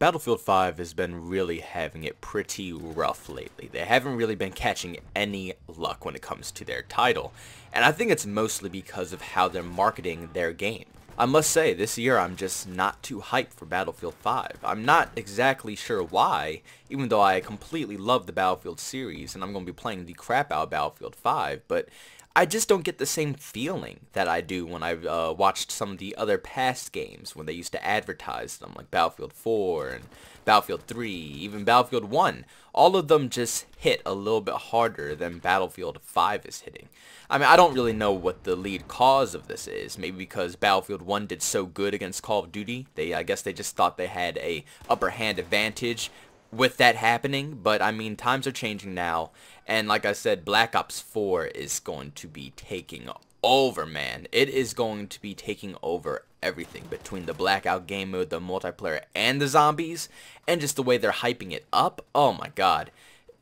Battlefield 5 has been really having it pretty rough lately. They haven't really been catching any luck when it comes to their title, and I think it's mostly because of how they're marketing their game. I must say, this year I'm just not too hyped for Battlefield 5. I'm not exactly sure why, even though I completely love the Battlefield series and I'm going to be playing the crap out of Battlefield 5, but I just don't get the same feeling that I do when I've watched some of the other past games when they used to advertise them, like Battlefield 4 and Battlefield 3, even Battlefield 1. All of them just hit a little bit harder than Battlefield 5 is hitting. I mean, I don't really know what the lead cause of this is. Maybe because Battlefield 1 did so good against Call of Duty. I guess they just thought they had a upper hand advantage with that happening, but I mean, times are changing now, and like I said, Black Ops 4 is going to be taking over, man. It is going to be taking over everything between the Blackout game mode, the multiplayer, and the zombies, and just the way they're hyping it up. Oh my god.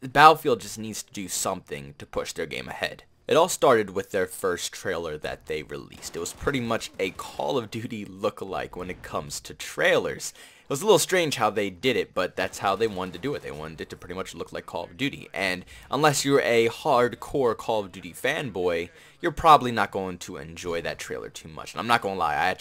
Battlefield just needs to do something to push their game ahead. It all started with their first trailer that they released. It was pretty much a Call of Duty lookalike when it comes to trailers. It was a little strange how they did it, but that's how they wanted to do it. They wanted it to pretty much look like Call of Duty. And unless you're a hardcore Call of Duty fanboy, you're probably not going to enjoy that trailer too much. And I'm not going to lie,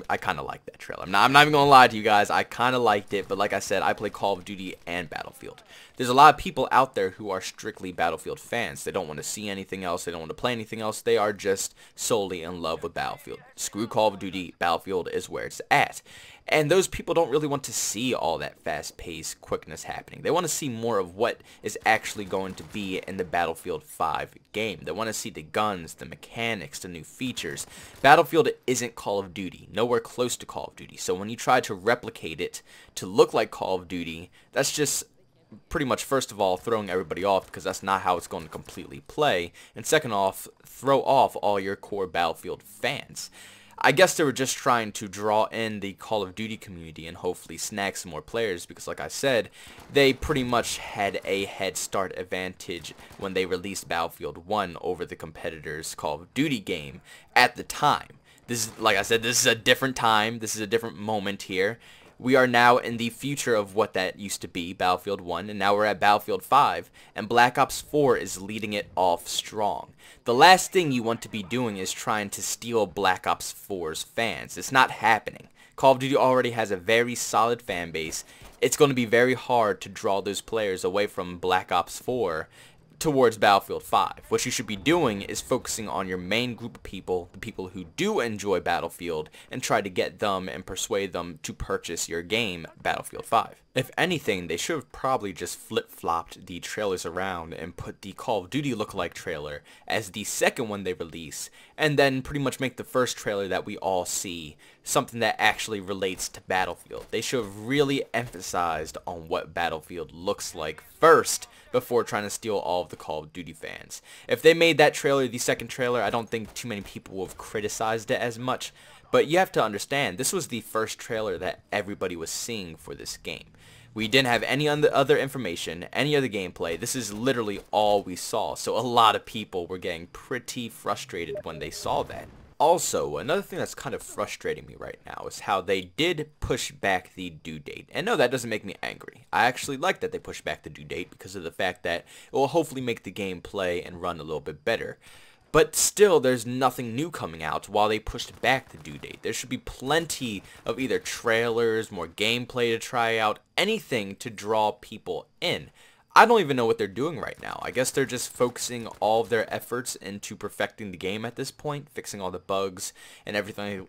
I kind of like that trailer. I'm not even going to lie to you guys, I kind of liked it, but like I said, I play Call of Duty and Battlefield. There's a lot of people out there who are strictly Battlefield fans. They don't want to see anything else, they don't want to play anything else, they are just solely in love with Battlefield. Screw Call of Duty, Battlefield is where it's at. And those people don't really want to see all that fast-paced quickness happening. They want to see more of what is actually going to be in the Battlefield 5 game. They want to see the guns, the mechanics, the new features. Battlefield isn't Call of Duty, nowhere close to Call of Duty. So when you try to replicate it to look like Call of Duty, that's just pretty much, first of all, throwing everybody off, because that's not how it's going to completely play. And second off, throw off all your core Battlefield fans. I guess they were just trying to draw in the Call of Duty community and hopefully snag some more players, because like I said, they pretty much had a head start advantage when they released Battlefield 1 over the competitor's Call of Duty game at the time. This is, like I said, this is a different time, this is a different moment here. We are now in the future of what that used to be, Battlefield 1, and now we're at Battlefield 5, and Black Ops 4 is leading it off strong. The last thing you want to be doing is trying to steal Black Ops 4's fans. It's not happening. Call of Duty already has a very solid fan base. It's going to be very hard to draw those players away from Black Ops 4 towards Battlefield 5. What you should be doing is focusing on your main group of people, the people who do enjoy Battlefield, and try to get them and persuade them to purchase your game, Battlefield 5. If anything, they should have probably just flip-flopped the trailers around and put the Call of Duty lookalike trailer as the second one they release, and then pretty much make the first trailer that we all see something that actually relates to Battlefield. They should have really emphasized on what Battlefield looks like first before trying to steal all of the Call of Duty fans. If they made that trailer the second trailer, I don't think too many people would have criticized it as much. But you have to understand, this was the first trailer that everybody was seeing for this game. We didn't have any other information, any other gameplay. This is literally all we saw. So a lot of people were getting pretty frustrated when they saw that. Also, another thing that's kind of frustrating me right now is how they did push back the due date. And no, that doesn't make me angry. I actually like that they pushed back the due date because of the fact that it will hopefully make the game play and run a little bit better. But still, there's nothing new coming out while they pushed back the due date. There should be plenty of either trailers, more gameplay to try out, anything to draw people in. I don't even know what they're doing right now. I guess they're just focusing all of their efforts into perfecting the game at this point, fixing all the bugs and everything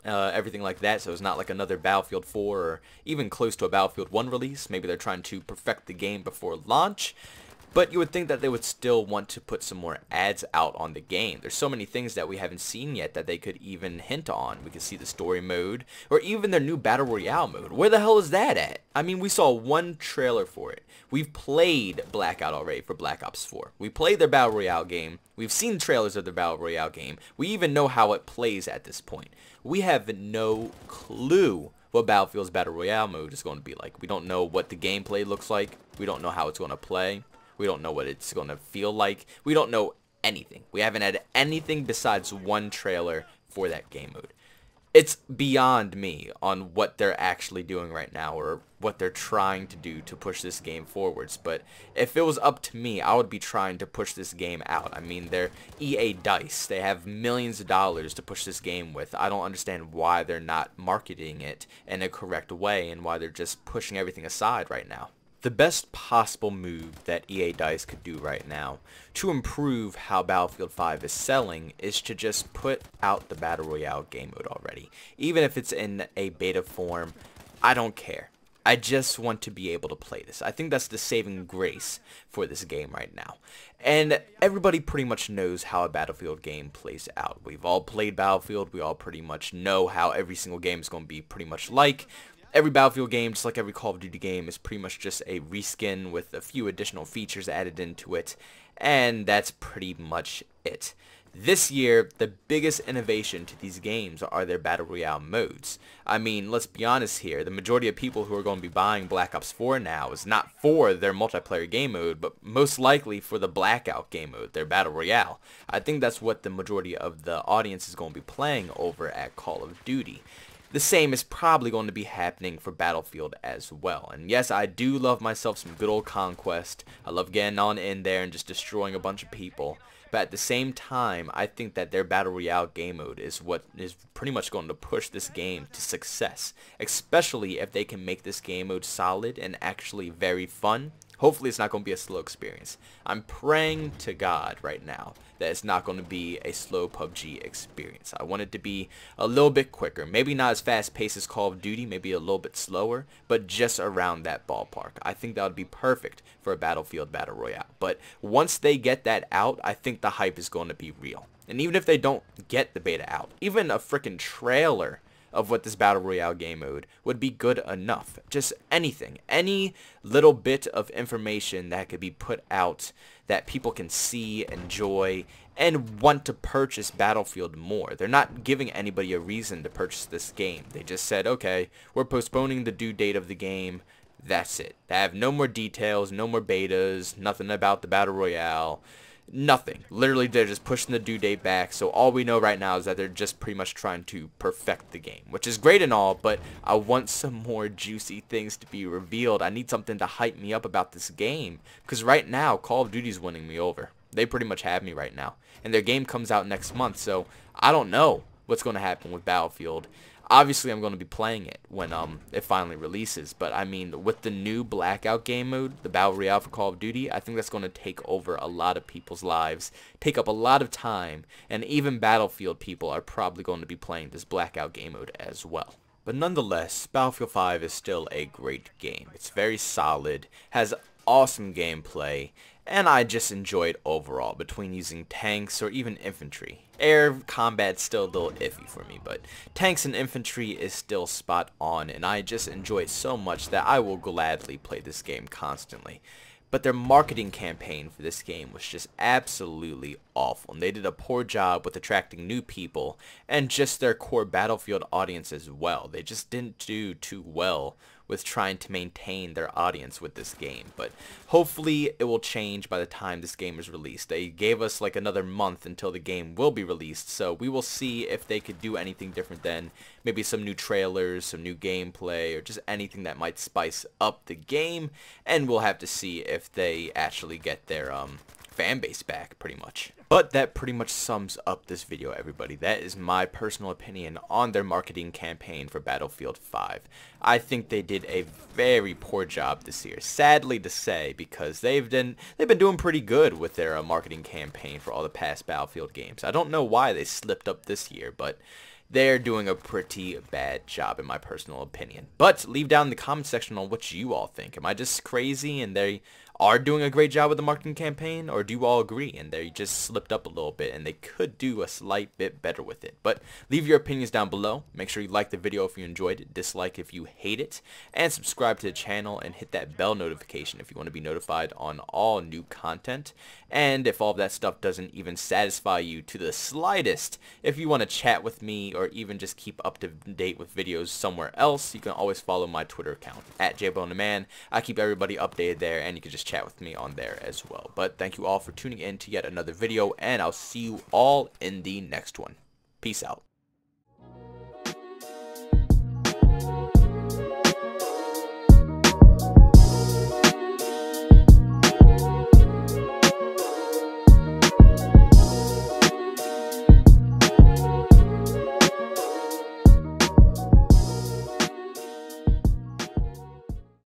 like that, so it's not like another Battlefield 4 or even close to a Battlefield 1 release. Maybe they're trying to perfect the game before launch. But you would think that they would still want to put some more ads out on the game. There's so many things that we haven't seen yet that they could even hint on. We could see the story mode, or even their new Battle Royale mode. Where the hell is that at? I mean, we saw one trailer for it. We've played Blackout already for Black Ops 4. We played their Battle Royale game. We've seen trailers of their Battle Royale game. We even know how it plays at this point. We have no clue what Battlefield's Battle Royale mode is going to be like. We don't know what the gameplay looks like. We don't know how it's going to play. We don't know what it's going to feel like. We don't know anything. We haven't had anything besides one trailer for that game mode. it's beyond me on what they're actually doing right now or what they're trying to do to push this game forwards. But if it was up to me, I would be trying to push this game out. I mean, they're EA Dice. They have millions of dollars to push this game with. I don't understand why they're not marketing it in a correct way and why they're just pushing everything aside right now. The best possible move that EA Dice could do right now to improve how Battlefield 5 is selling is to just put out the Battle Royale game mode already. Even if it's in a beta form, I don't care. I just want to be able to play this. I think that's the saving grace for this game right now. And everybody pretty much knows how a Battlefield game plays out. We've all played Battlefield. We all pretty much know how every single game is going to be pretty much like. Every Battlefield game, just like every Call of Duty game, is pretty much just a reskin with a few additional features added into it, and that's pretty much it. This year, the biggest innovation to these games are their Battle Royale modes. I mean, let's be honest here, the majority of people who are going to be buying Black Ops 4 now is not for their multiplayer game mode, but most likely for the Blackout game mode, their Battle Royale. I think that's what the majority of the audience is going to be playing over at Call of Duty. The same is probably going to be happening for Battlefield as well. And yes, I do love myself some good old Conquest. I love getting on in there and just destroying a bunch of people. But at the same time, I think that their Battle Royale game mode is what is pretty much going to push this game to success. Especially if they can make this game mode solid and actually very fun. Hopefully it's not going to be a slow experience. I'm praying to God right now that it's not going to be a slow PUBG experience. I want it to be a little bit quicker. Maybe not as fast paced as Call of Duty, maybe a little bit slower, but just around that ballpark. I think that would be perfect for a Battlefield Battle Royale. But once they get that out, I think the hype is going to be real. And even if they don't get the beta out, even a freaking trailer of what this Battle Royale game mode would be good enough. Just anything, any little bit of information that could be put out that people can see, enjoy, and want to purchase Battlefield more. They're not giving anybody a reason to purchase this game. They just said, okay, we're postponing the due date of the game. That's it. They have no more details, no more betas, nothing about the Battle Royale. Nothing. Literally, they're just pushing the due date back, so all we know right now is that they're just pretty much trying to perfect the game, which is great and all, but I want some more juicy things to be revealed. I need something to hype me up about this game, because right now, Call of Duty's winning me over. They pretty much have me right now, and their game comes out next month, so I don't know what's going to happen with Battlefield. Obviously, I'm going to be playing it when it finally releases, but I mean, with the new Blackout game mode, the Battle Royale for Call of Duty, I think that's going to take over a lot of people's lives, take up a lot of time, and even Battlefield people are probably going to be playing this Blackout game mode as well. But nonetheless, Battlefield 5 is still a great game. It's very solid, has awesome gameplay, and I just enjoy it overall between using tanks or even infantry. Air combat's still a little iffy for me, but tanks and infantry is still spot on, and I just enjoy it so much that I will gladly play this game constantly. But their marketing campaign for this game was just absolutely awful, and they did a poor job with attracting new people and just their core Battlefield audience as well. They just didn't do too well with trying to maintain their audience with this game, but hopefully it will change by the time this game is released. They gave us like another month until the game will be released, so we will see if they could do anything different then. Maybe some new trailers, some new gameplay, or just anything that might spice up the game, and we'll have to see if they actually get their fan base back, pretty much. But that pretty much sums up this video, everybody. That is my personal opinion on their marketing campaign for Battlefield 5. I think they did a very poor job this year, sadly to say, because they've been doing pretty good with their marketing campaign for all the past Battlefield games. I don't know why they slipped up this year, but they're doing a pretty bad job in my personal opinion. But leave down in the comment section on what you all think. Am I just crazy and they are doing a great job with the marketing campaign, or do you all agree and they just slipped up a little bit and they could do a slight bit better with it? But leave your opinions down below. Make sure you like the video if you enjoyed it, dislike if you hate it, and subscribe to the channel and hit that bell notification if you want to be notified on all new content. And if all of that stuff doesn't even satisfy you to the slightest, if you want to chat with me or even just keep up to date with videos somewhere else, you can always follow my Twitter account at JBoneTheMan. I keep everybody updated there, and you can just chat with me on there as well. But thank you all for tuning in to yet another video, and I'll see you all in the next one. Peace out.